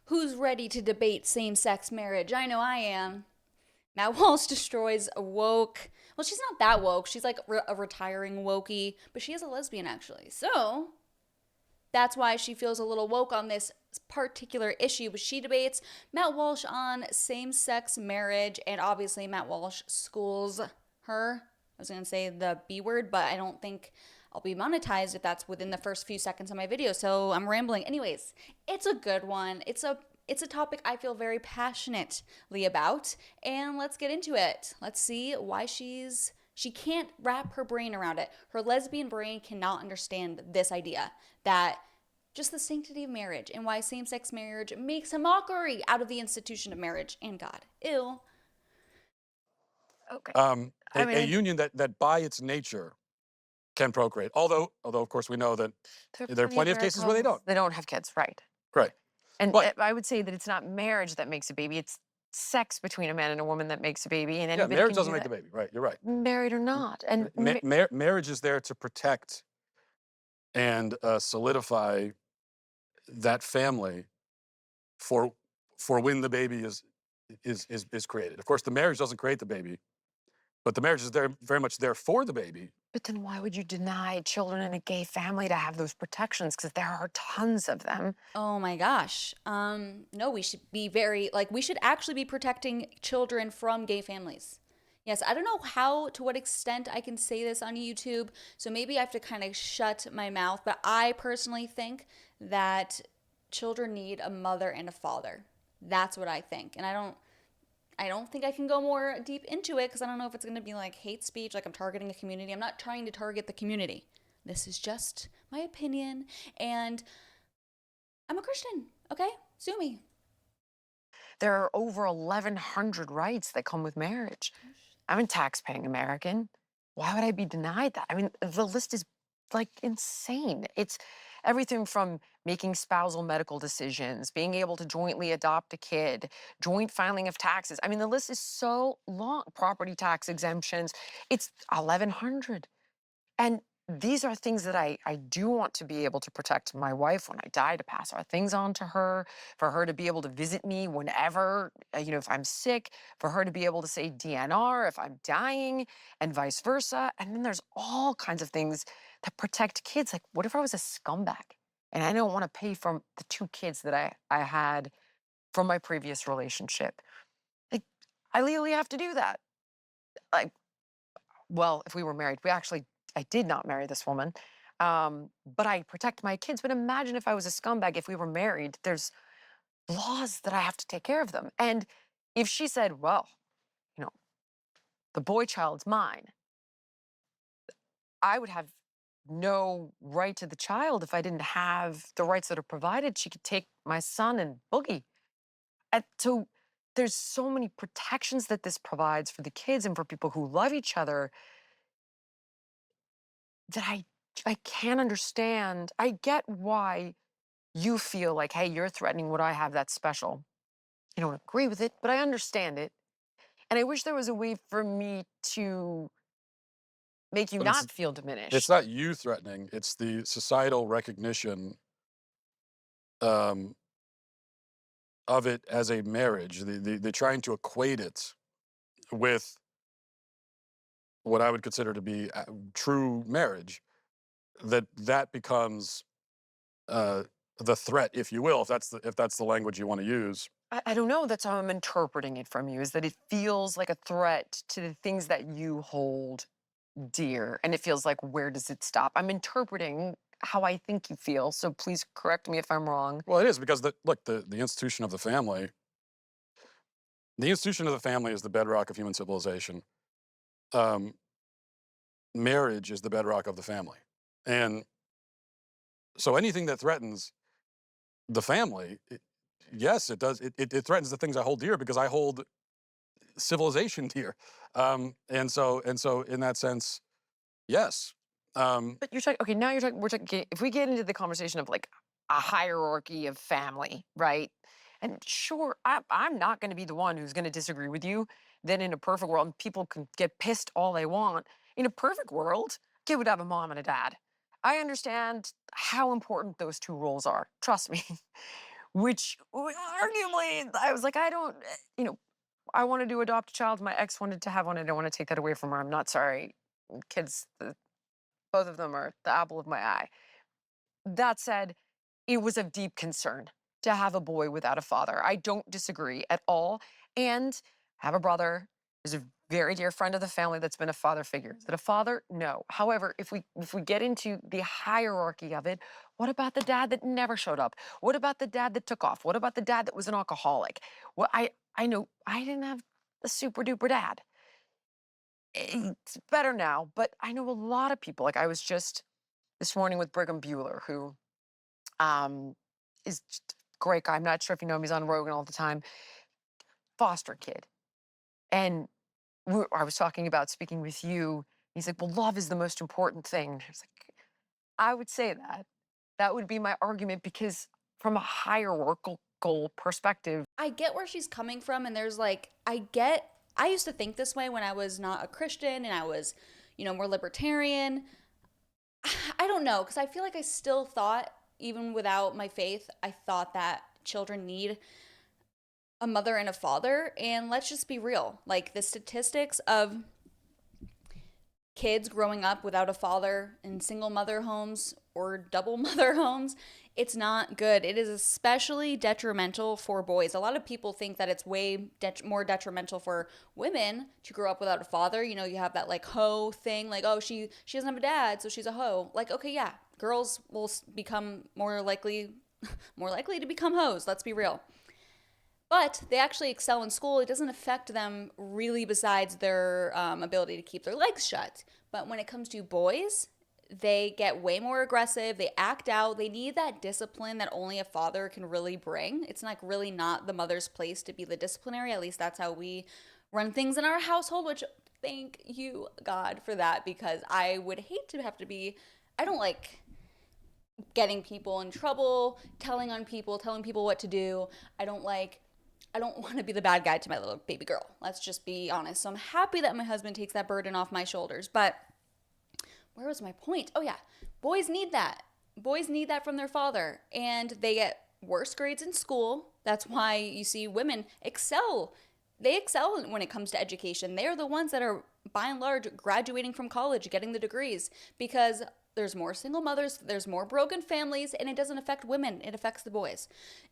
Who's ready to debate same-sex marriage? I know I am. Matt Walsh destroys a woke. Well, she's not that woke. She's like a retiring wokey, but she is a lesbian actually. So that's why she feels a little woke on this particular issue. But she debates Matt Walsh on same sex marriage, and obviously, Matt Walsh schools her. I was going to say the B word, but I don't think I'll be monetized if that's within the first few seconds of my video. So I'm rambling. Anyways, it's a good one. It's a topic I feel very passionately about, and let's get into it. Let's see why she can't wrap her brain around it. Her lesbian brain cannot understand this idea that just the sanctity of marriage and why same sex marriage makes a mockery out of the institution of marriage and God. Ew. Okay. I A mean, union that by its nature can procreate. Although of course we know that there are there are plenty of plenty of married cases where they couples don't. that don't have kids, right? Right. And But I would say that it's not marriage that makes a baby, it's sex between a man and a woman that makes a baby, and yeah, anybody marriage can doesn't do make the that, baby. Right. You're right. married or not. And Marriage is there to protect and solidify that family for when the baby is created. Of course, the marriage doesn't create the baby, but the marriage is there very much there for the baby. but then why would you deny children in a gay family to have those protections? Because there are tons of them. Oh my gosh. No, we should be very, like, we should actually be protecting children from gay families. Yes, I don't know how, to what extent I can say this on YouTube, so maybe I have to kind of shut my mouth, but I personally think that children need a mother and a father. That's what I think. And I don't think I can go more deep into it because I don't know if it's going to be like hate speech, like I'm targeting a community. I'm not trying to target the community. This is just my opinion, and I'm a Christian, okay? Sue me. There are over 1,100 rights that come with marriage. I'm a tax-paying American. Why would I be denied that? I mean, the list is like insane. It's everything from making spousal medical decisions, being able to jointly adopt a kid, joint filing of taxes. I mean, the list is so long. Property tax exemptions. It's 1,100. And these are things that I do want to be able to protect my wife when I die, to pass our things on to her, for her to be able to visit me whenever, if I'm sick, for her to be able to say DNR if I'm dying, and vice versa. And then there's all kinds of things that protect kids. Like, what if I was a scumbag and I don't want to pay for the two kids that I had from my previous relationship? Like, I legally have to do that. Like, well, if we were married, I did not marry this woman, but I protect my kids. But imagine if I was a scumbag, if we were married, there's laws that I have to take care of them. And if she said, well, you know, the boy child's mine, I would have no right to the child if I didn't have the rights that are provided. She could take my son and boogie. And so there's so many protections that this provides for the kids and for people who love each other that I can't understand. I get why you feel like, hey, you're threatening what I have that's special. I don't agree with it, but I understand it. And I wish there was a way for me to make you But not feel it's diminished. not you threatening; it's the societal recognition um, of it as a marriage. The trying to equate it with what I would consider to be true marriage. That becomes uh, the threat, if you will, if that's the language you want to use. I don't know. That's how I'm interpreting it from you, is that it feels like a threat to the things that you hold dear. And it feels like, where does it stop? I'm interpreting how I think you feel. So please correct me if I'm wrong. Well, it is because the institution of the family, the institution of the family is the bedrock of human civilization. Um, Marriage is the bedrock of the family, and so anything that threatens the family, yes, it does. It threatens the things I hold dear because I hold civilization dear, and so in that sense, yes. But you're talking, okay, now you're talking, we're talking, okay, if we get into the conversation of like a hierarchy of family, right? And sure, I'm not going to be the one who's going to disagree with you. Then in a perfect world, and people can get pissed all they want. In a perfect world, kid would have a mom and a dad. I understand how important those two roles are. Trust me. which arguably I was like, I don't, I wanted to adopt a child. My ex wanted to have one. I don't want to take that away from her. I'm not sorry. Kids, both of them are the apple of my eye. That said, it was of deep concern to have a boy without a father. I don't disagree at all. And have a brother who's a very dear friend of the family that's been a father figure. Is it a father? No. However, if we get into the hierarchy of it, what about the dad that never showed up? What about the dad that took off? What about the dad that was an alcoholic? Well, I know I didn't have a super duper dad. It's better now, but I know a lot of people. Like I was just this morning with Brigham Bueller, who um, is just a great guy. I'm not sure if you know him. He's on Rogan all the time. Foster kid. And I was talking about speaking with you. He's like, well, love is the most important thing. I was like, I would say that. That would be my argument because from a hierarchical perspective, I get where she's coming from, and there's like, I used to think this way when I was not a Christian and I was, more libertarian. I don't know, because I feel like I still thought, even without my faith, I thought that children need a mother and a father. And let's just be real, like the statistics of kids growing up without a father in single mother homes or double mother homes, it's not good. It is especially detrimental for boys. A lot of people think that it's way more detrimental for women to grow up without a father. You have that like hoe thing, like, oh, she doesn't have a dad, so she's a hoe. Like, okay, yeah, girls will become more likely more likely to become hoes. Let's be real. But they actually excel in school. It doesn't affect them really, besides their ability to keep their legs shut. But when it comes to boys, they get way more aggressive. They act out. They need that discipline that only a father can really bring. It's like really not the mother's place to be the disciplinary. At least that's how we run things in our household, which thank you, God, for that, because I would hate to have to be. I don't like getting people in trouble, telling people what to do. I don't like I don't want to be the bad guy to my little baby girl. Let's just be honest. So I'm happy that my husband takes that burden off my shoulders. But where was my point? Oh, yeah. Boys need that. Boys need that from their father. And they get worse grades in school. That's why you see women excel. They excel when it comes to education. They are the ones that are, by and large, graduating from college, getting the degrees, because there's more single mothers, there's more broken families, and it doesn't affect women, it affects the boys.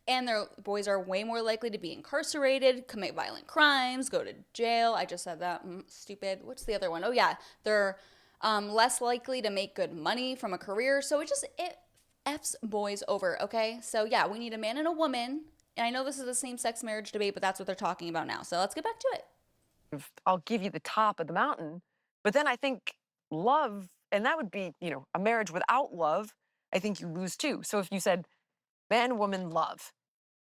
And their boys are way more likely to be incarcerated, commit violent crimes, go to jail. I just said that. Stupid. What's the other one? Oh, yeah. They're less likely to make good money from a career. So it F's boys over, okay? So, yeah, we need a man and a woman. And I know this is a same sex marriage debate, but that's what they're talking about now. So let's get back to it. I'll give you the top of the mountain. But then I think love, and that would be, a marriage without love, I think you lose too. So if you said man, woman, love,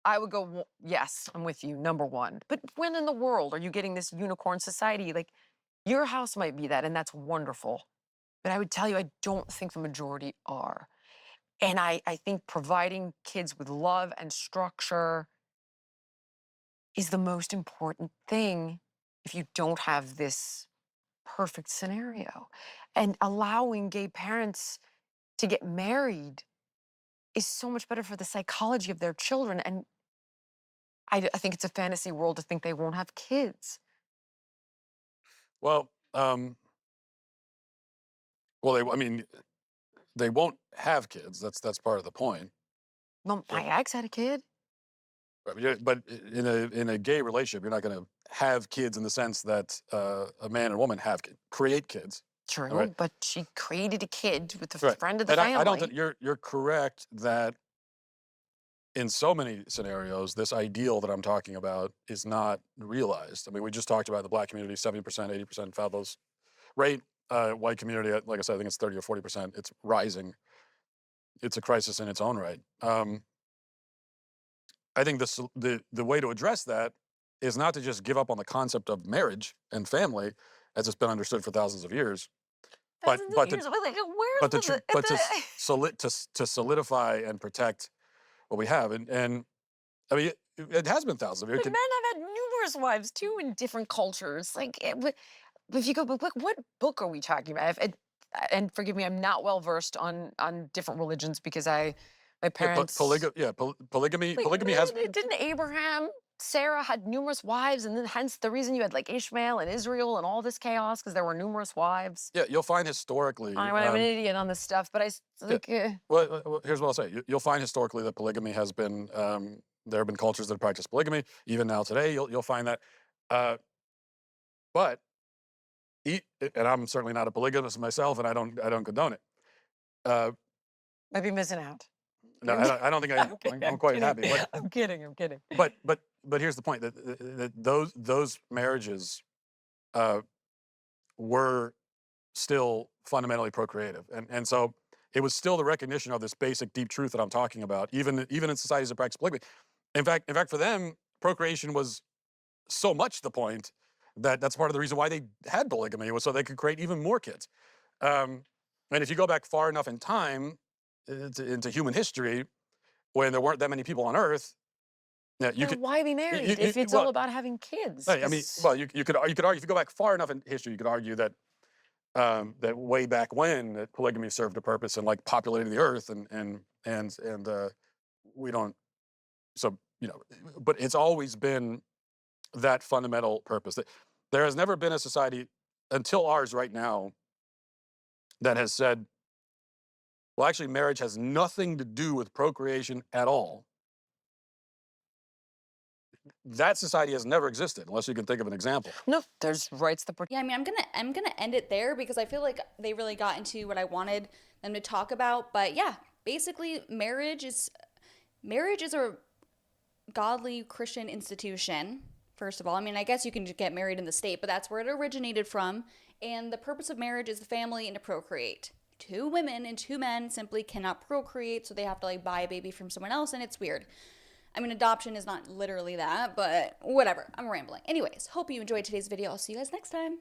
I would go, yes, I'm with you, number one. But when in the world are you getting this unicorn society? Like, your house might be that, and that's wonderful. But I would tell you, I don't think the majority are. And I think providing kids with love and structure is the most important thing if you don't have this perfect scenario. And allowing gay parents to get married is so much better for the psychology of their children. And I think it's a fantasy world to think they won't have kids. Well, I mean, they won't have kids. That's part of the point. Well, But my ex had a kid. but in a gay relationship, you're not going to have kids in the sense that a man and woman create kids. All right. True, but she created a kid with a Right. friend of the And I don't think family. you're correct that in so many scenarios, this ideal that I'm talking about is not realized. I mean, we just talked about the black community, 70%, 80% fabulous rate. White community, like I said, I think it's 30 or 40%. It's rising. It's a crisis in its own right. I think the way to address that is not to just give up on the concept of marriage and family as it's been understood for thousands of years, but Thousands of but to years. Like, where's but to tr- but to solidify and protect what we have. And I mean, it has been thousands of years. But men have had numerous wives too in different cultures. Like, if you go, but what book are we talking about? And forgive me, I'm not well versed on different religions because I My parents. Polygamy. Wait, Polygamy has. didn't Abraham, Sarah had numerous wives, and then hence the reason you had like Ishmael and Israel and all this chaos because there were numerous wives. Yeah, you'll find historically. I'm an idiot on this stuff, but like. Well, here's what I'll say. You'll find historically that polygamy has been. There have been cultures that practice polygamy. Even now today, you'll find that. But and I'm certainly not a polygamist myself, and I don't condone it. Might be missing out. No, I don't think I'm quite happy. But, I'm kidding. but here's the point that those marriages were still fundamentally procreative, and so it was still the recognition of this basic deep truth that I'm talking about, even in societies that practice polygamy. In fact, for them, procreation was so much the point that that's part of the reason why they had polygamy, was so they could create even more kids. And if you go back far enough in time into human history, when there weren't that many people on Earth, yeah, you could. Why be married if it's all about having kids? I mean, well, you could argue if you go back far enough in history, you could argue that that way back when that polygamy served a purpose in like populating the Earth, and we don't. So but it's always been that fundamental purpose. That there has never been a society until ours right now that has said, well, actually, marriage has nothing to do with procreation at all. That society has never existed, unless you can think of an example. No, there's rights that. Yeah, I mean, I'm gonna end it there because I feel like they really got into what I wanted them to talk about. But yeah, basically, marriage is a godly Christian institution. First of all, I mean, I guess you can just get married in the state, but that's where it originated from. And the purpose of marriage is the family and to procreate. 2 women and 2 men simply cannot procreate, so they have to like buy a baby from someone else, and it's weird. I mean, adoption is not literally that, but whatever. I'm rambling. Anyways, hope you enjoyed today's video. I'll see you guys next time.